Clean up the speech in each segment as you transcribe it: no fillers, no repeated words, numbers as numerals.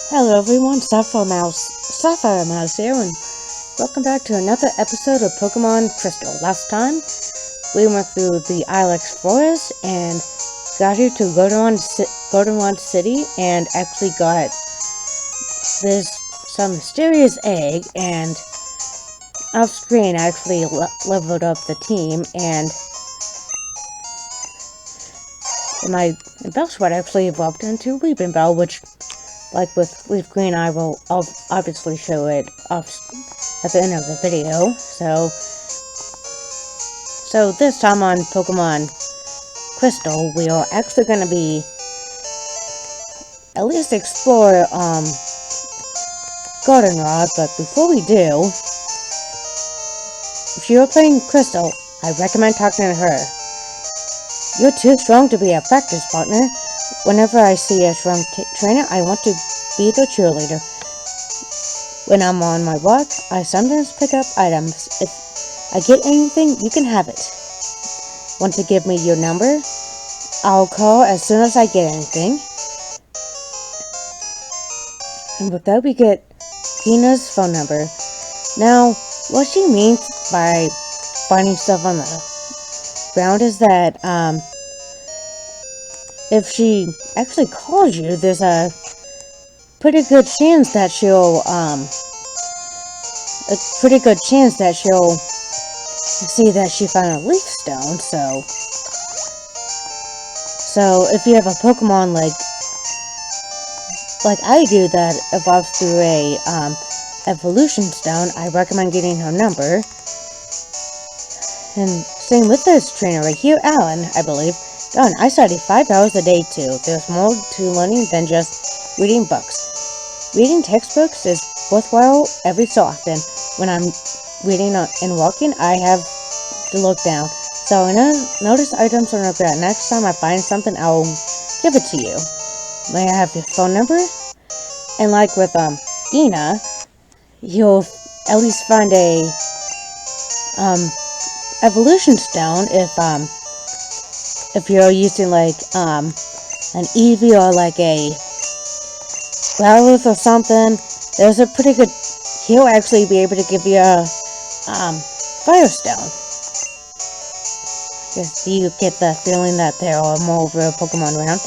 Hello everyone, Sapphire Mouse here, and welcome back to another episode of Pokemon Crystal. Last time, we went through the Ilex Forest and got here to Goldenrod City and actually got some mysterious egg, and off screen actually leveled up the team, and my Bellsprout actually evolved into Weepinbell, which, like with Leaf Green, I will obviously show it off at the end of the video. So this time on Pokemon Crystal, we are actually going to be at least explore Goldenrod. But before we do, if you are playing Crystal, I recommend talking to her. You're too strong to be a practice partner. Whenever I see a strong trainer, I want to be the cheerleader. When I'm on my walk, I sometimes pick up items. If I get anything, you can have it. Want to give me your number? I'll call as soon as I get anything. And with that, we get Gina's phone number. Now, what she means by finding stuff on the ground is that, if she actually calls you, there's a pretty good chance that she'll see that she found a leaf stone. So if you have a Pokemon like I do that evolves through a evolution stone, I recommend getting her number. And same with this trainer right here, Alan, I believe. Darn, I study 5 hours a day too. There's more to learning than just reading books. Reading textbooks is worthwhile every so often. When I'm reading and walking, I have to look down. So I notice items on the ground. Next time I find something, I'll give it to you. May I have your phone number? And like with Dina, you'll at least find a evolution stone if you're using like an Eevee or like a Growlithe or something. There's a pretty good. He'll actually be able to give you a Firestone. Because you get the feeling that there are more rare Pokemon around.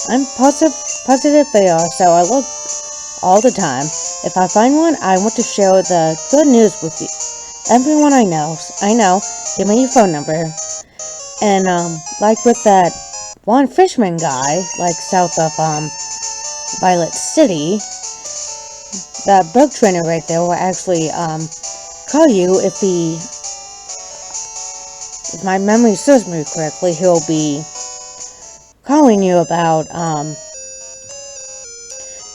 I'm positive they are, so I look all the time. If I find one, I want to share the good news with you. Everyone I know, give me your phone number. And like with that one Fishman guy, like south of Violet City, that bug trainer right there will actually call you if my memory serves me correctly. He'll be calling you about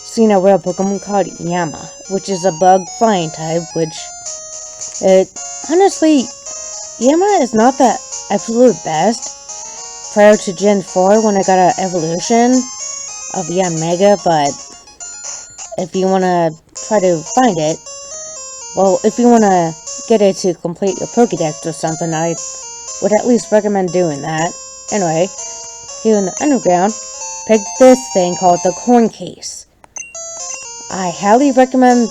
seeing a rare Pokemon called Yama, which is a bug flying type, which honestly, Yama is not the absolute best prior to Gen 4 when I got an evolution of Yanmega, but if you want to try to find it, well, if you want to get it to complete your Pokédex or something, I would at least recommend doing that. Anyway, here in the underground, pick this thing called the Corn Case. I highly recommend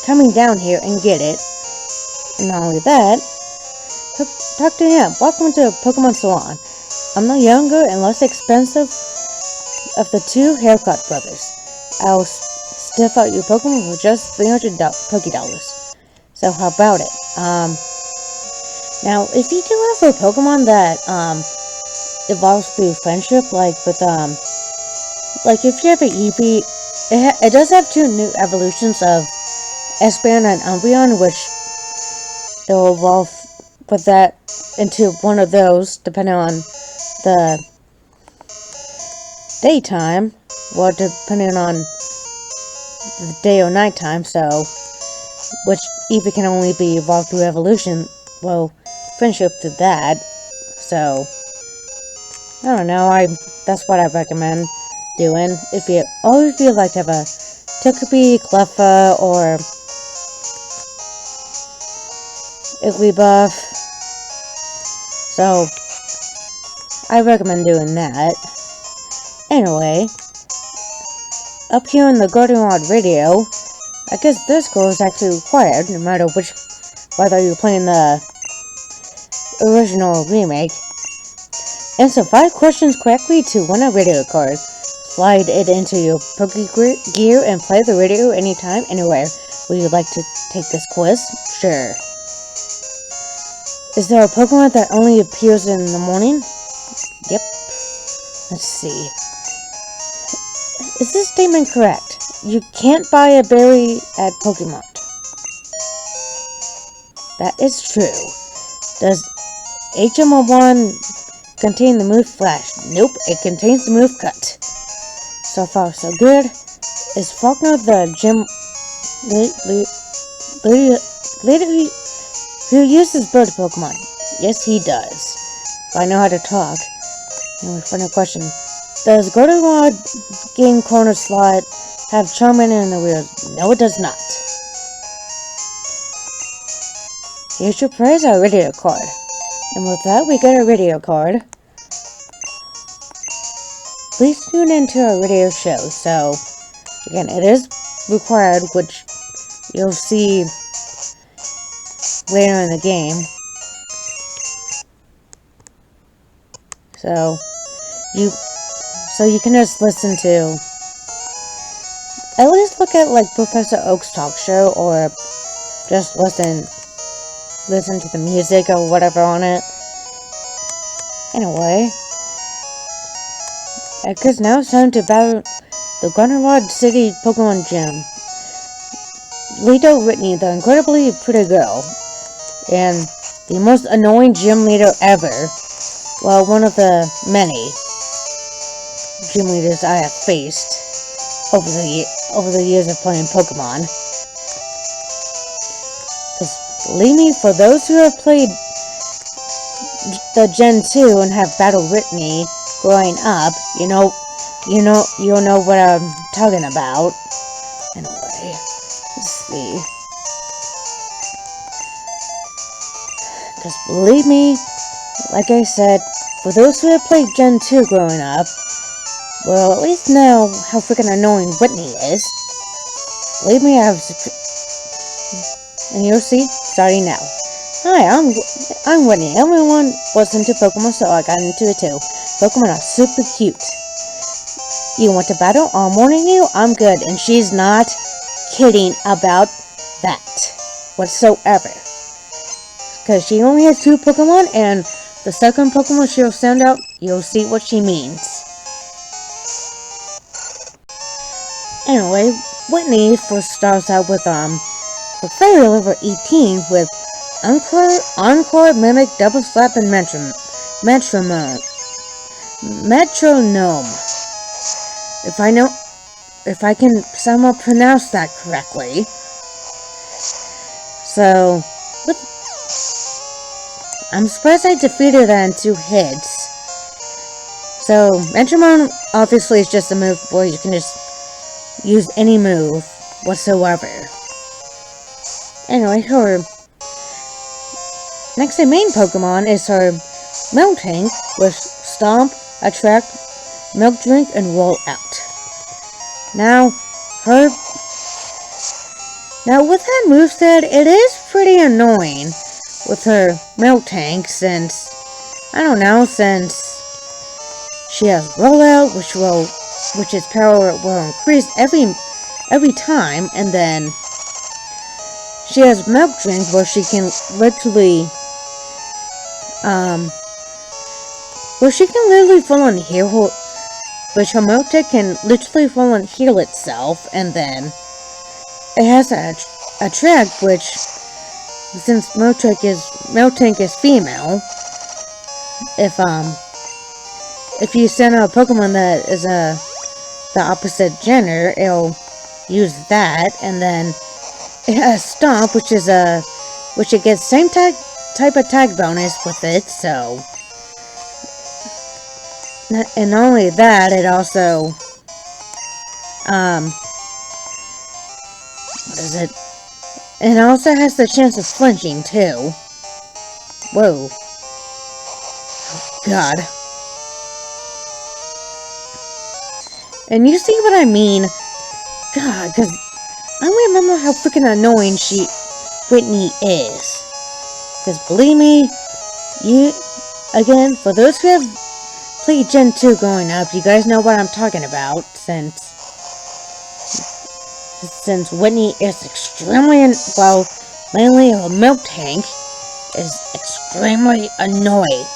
coming down here and get it. And not only that, talk to him. Welcome to Pokemon Salon. I'm the younger and less expensive of the two haircut brothers. I'll stiff out your Pokemon for just $300 Pokédollars. So how about it? Now, if you do have a Pokemon that evolves through friendship, like with like if you have an Eevee, it does have two new evolutions of Espeon and Umbreon, which it will evolve with that into one of those, depending on the daytime, or depending on the day or nighttime. So, which Eevee can only be evolved through evolution. Well, friendship to that. So, I don't know. That's what I recommend doing. If you like to have a Togepi, Cleffa, or Igglybuff. So, I recommend doing that. Anyway, up here in the Goldenrod radio, I guess this score is actually required, no matter whether you're playing the original remake. Answer 5 questions correctly to win a radio card. Slide it into your Pokegear and play the radio anytime, anywhere. Would you like to take this quiz? Sure. Is there a Pokemon that only appears in the morning? Yep. Let's see. Is this statement correct? You can't buy a berry at Pokemon. That is true. Does HM01 contain the move Flash? Nope, it contains the move Cut. So far, so good. Is Faulkner the gym leader who uses bird Pokemon? Yes, he does. If I know how to talk. Anyway, final question. Does Goldenrod Game Corner slot have Charmander in the wheels? No, it does not. Here's your prize, our radio card. And with that, we get a radio card. Please tune into our radio show. So, again, it is required, which you'll see later in the game. So you can just listen to, at least look at like Professor Oak's talk show, or just listen to the music or whatever on it. Anyway, because now it's time to battle the Goldenrod City Pokemon Gym. Leader Whitney, the incredibly pretty girl, and the most annoying gym leader ever. Well, one of the many gym leaders I have faced over the years of playing Pokemon. Because believe me, for those who have played the Gen 2 and have battled Whitney growing up, you'll know what I'm talking about. Anyway, let's see. Because believe me, like I said, for those who have played Gen 2 growing up, well, at least know how freaking annoying Whitney is. Believe me, and you'll see, starting now. Hi, I'm Whitney. Everyone was into Pokemon, so I got into it too. Pokemon are super cute. You want to battle? I'm warning you, I'm good, and she's not kidding about that whatsoever. Because she only has 2 Pokemon, and the second Pokemon she'll send out, you'll see what she means. Anyway, Whitney first starts out with Fairy level 18 with Encore, Mimic, Double Slap, and Metronome. If I can somehow pronounce that correctly. So, I'm surprised I defeated that in 2 hits. So, Metronome obviously is just a move where you can just use any move whatsoever. Anyway, her next and main Pokemon is her Miltank with Stomp, Attract, Milk Drink, and Roll Out. Now with that moveset, it is pretty annoying with her Miltank since she has Rollout, which its power will increase every time, and then she has Milk Drink where she can literally full on heal, which her Miltank can literally full on heal itself, and then it has Attract, which since Miltank is female, if you send out a Pokemon that is the opposite gender, it'll use that, and then it has Stomp, which it gets same type of tag bonus with it, so. And not only that, it also, it also has the chance of flinching, too. Whoa. God. And you see what I mean God, because I remember how freaking annoying Whitney is. Because believe me, again, for those who have played Gen 2 growing up, you guys know what I'm talking about, since Whitney is extremely, mainly her milk tank, is extremely annoying.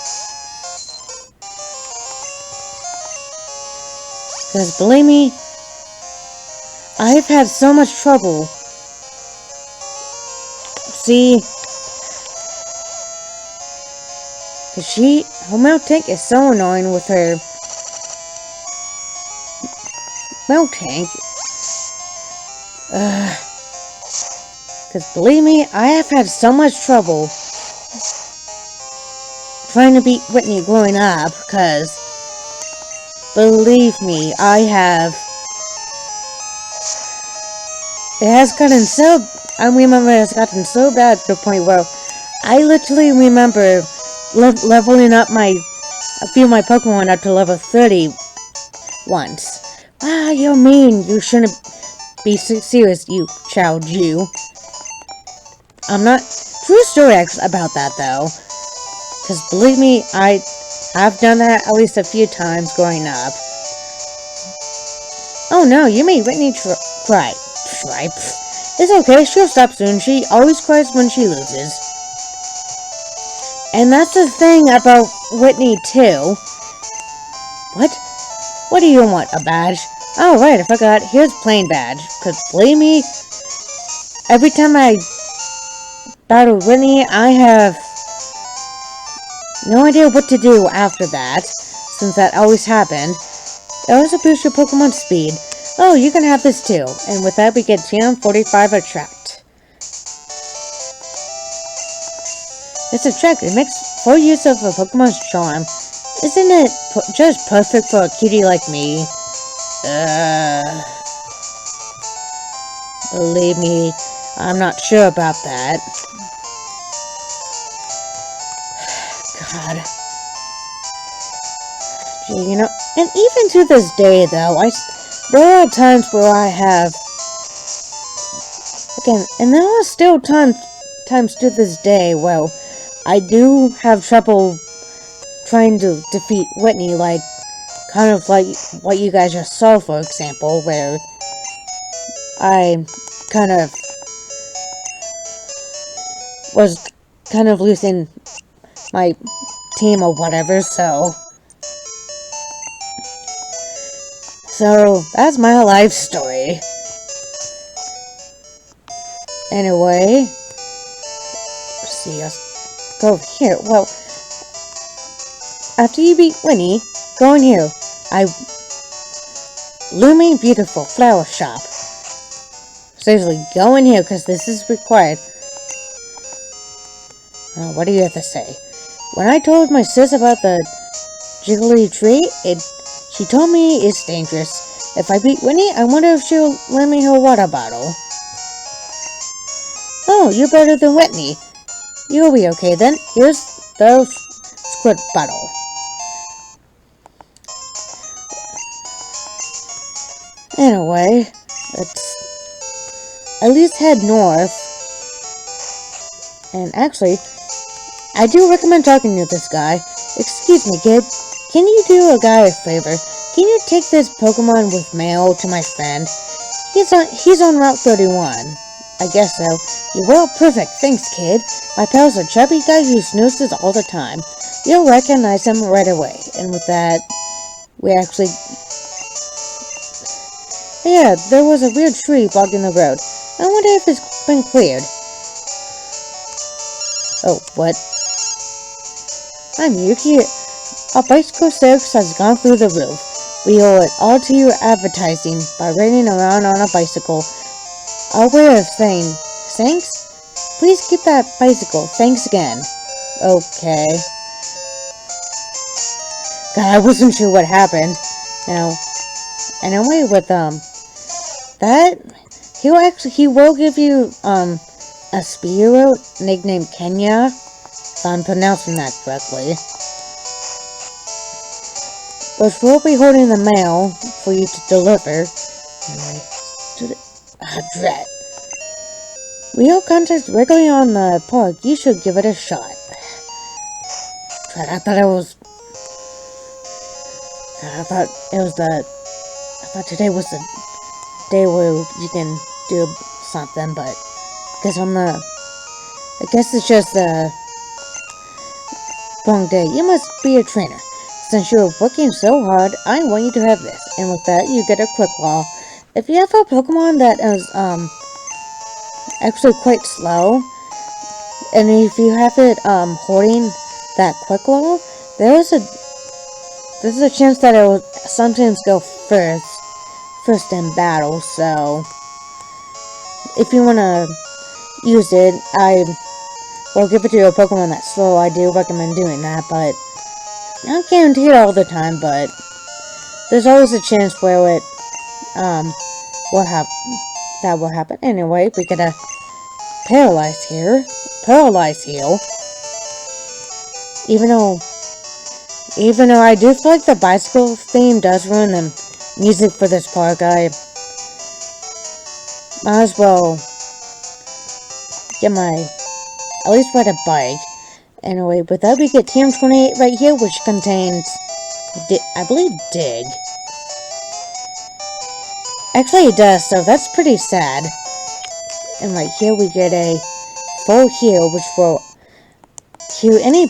Because believe me, I've had so much trouble. See, because her milk tank is so annoying with her milk tank. Because believe me, I have had so much trouble trying to beat Whitney growing up, because believe me, I remember it has gotten so bad to the point where I literally remember leveling up a few of my Pokemon up to level 30 once. Ah, you're mean. You shouldn't be serious, you child, you. I'm not... True story about that, though. Because believe me, I've done that at least a few times growing up. Oh no, you made Whitney cry. It's okay, she'll stop soon. She always cries when she loses. And that's the thing about Whitney, too. What? What do you want? A badge? Oh, right, I forgot. Here's plain badge. Because believe me, every time I battle Whitney, I have no idea what to do after that, since that always happened. It also boosts your Pokemon speed. Oh, you can have this too. And with that, we get TM45 Attract. This Attract, it makes full use of a Pokemon's charm. Isn't it just perfect for a cutie like me? Believe me, I'm not sure about that. God. Gee, you know, and even to this day, though, there are times where I have... Again, and there are still times to this day where I do have trouble trying to defeat Whitney, kind of like what you guys just saw, for example, where I kind of was losing my team or whatever, so that's my life story. Anyway, let's see, let's go over here. Well, after you beat Winnie, go in here. Blooming Beautiful Flower Shop. Seriously, go in here, because this is required. What do you have to say? When I told my sis about the jiggly tree, she told me it's dangerous. If I beat Winnie, I wonder if she'll lend me her water bottle. Oh, you're better than Whitney. You'll be okay then. Here's the squid bottle. Anyway, let's at least head north. And actually, I do recommend talking to this guy. Excuse me, kid. Can you do a guy a favor? Can you take this Pokemon with mail to my friend? He's on Route 31. I guess so. You will? Perfect. Thanks, kid. My pal's a chubby guy who snoozes all the time. You'll recognize him right away. And with that, we actually... Yeah, there was a weird tree blocking the road. I wonder if it's been cleared. Oh, what? I'm Yuki. Our bicycle service has gone through the roof. We owe it all to your advertising by riding around on a bicycle. Our way of saying thanks? Please keep that bicycle. Thanks again. Okay. God, I wasn't sure what happened. Now, anyway, with that, he will give you a Spearow nicknamed Kenya, if I'm pronouncing that correctly. But we'll be holding the mail for you to deliver. Anyway, Dread. We all contact regularly on the park. You should give it a shot. Dread, I thought today was the day where you can do something, but I guess it's just the wrong day. You must be a trainer. Since you're working so hard, I want you to have this. And with that, you get a quick wall. If you have a Pokemon that is, actually quite slow, and if you have it, holding that quick wall, there's a chance that it will sometimes go first in battle, so if you want to use it, I will give it to a Pokemon that's slow. I do recommend doing that, but not guaranteed all the time, but there's always a chance where it will happen. Anyway, we get a Paralyze Heal. Even though I do feel like the bicycle theme does ruin the music for this park, I might as well get at least ride a bike. Anyway, with that we get TM28 right here, which contains, I believe, Dig. Actually it does, so that's pretty sad. And right here we get a full heal, which will heal any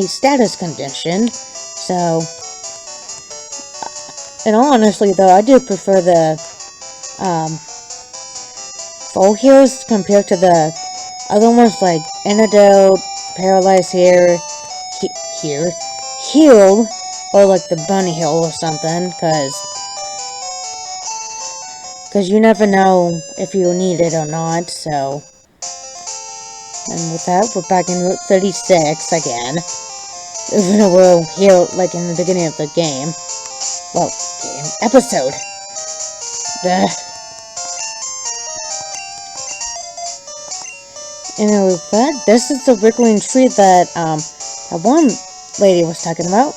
status condition. So, in all honesty though, I do prefer the full heals compared to the other ones like Antidote, Paralyze Heal, or like the Bunny Heal or something, because you never know if you need it or not, so. And with that, we're back in Route 36 again. Even though we're here, like, in the beginning of the game. Well, episode. And with that, this is the wriggling tree that, that one lady was talking about.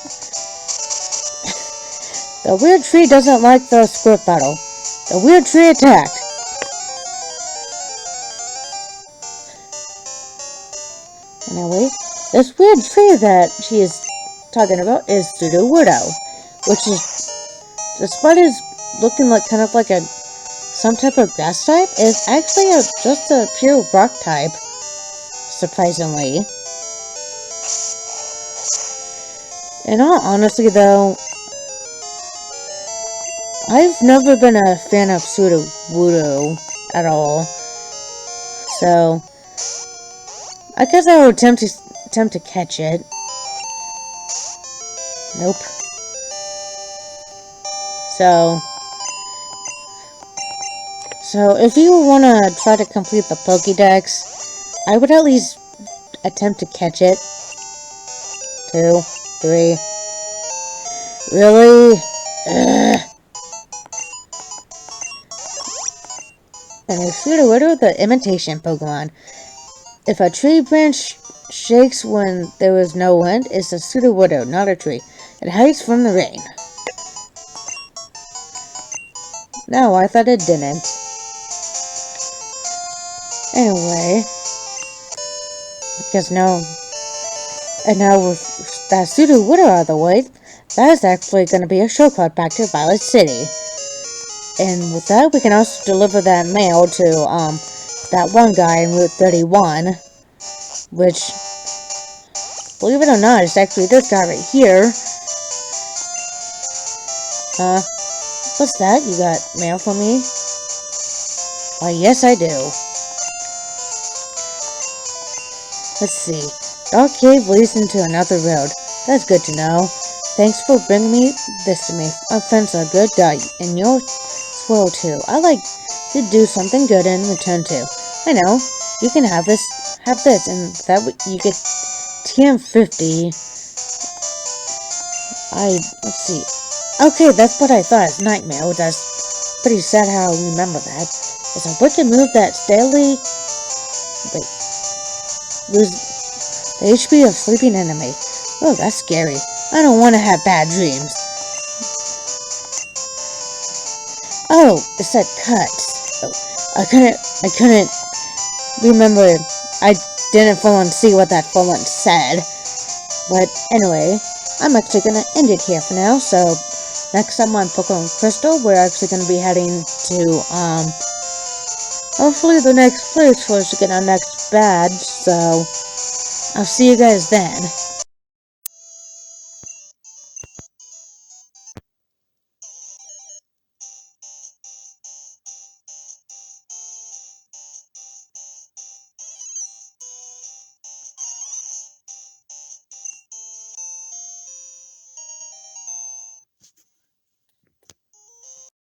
The weird tree doesn't like the squirt battle. The weird tree attacked. Anyway, this weird tree that she is talking about is Sudowoodo, which is, despite it looking like kind of like some type of grass type, is actually just a pure rock type, surprisingly. In all honesty though, I've never been a fan of Sudowoodo at all, so I guess I would attempt to catch it. Nope. So if you want to try to complete the Pokédex, I would at least attempt to catch it. 2, 3. Really? Ugh. And if Sudowoodo, the imitation Pokemon. If a tree branch shakes when there is no wind, it's a Sudowoodo, not a tree. It hides from the rain. No, I thought it didn't. Anyway, because now with that Sudowoodo out of the way, that is actually going to be a shortcut back to Violet City. And with that, we can also deliver that mail to, that one guy in Route 31, which, believe it or not, is actually this guy right here. What's that? You got mail for me? Why, yes I do. Let's see. Dark Cave leads into another road. That's good to know. Thanks for bringing this to me. Our friends are good guy, and you're swell too. I like to do something good in return too. I know. You can have this, and that you get TM50. Let's see. Okay, that's what I thought. It's Nightmare. That's pretty sad how I remember that. It's a wicked move that steadily lose the HP of sleeping enemy. Oh, that's scary. I don't want to have bad dreams. Oh, it said cuts. Oh, I couldn't remember. I didn't full on see what that full on said. But anyway, I'm actually gonna end it here for now. So next time on Pokemon Crystal, we're actually gonna be heading to hopefully the next place for us to get our next badge. So I'll see you guys then.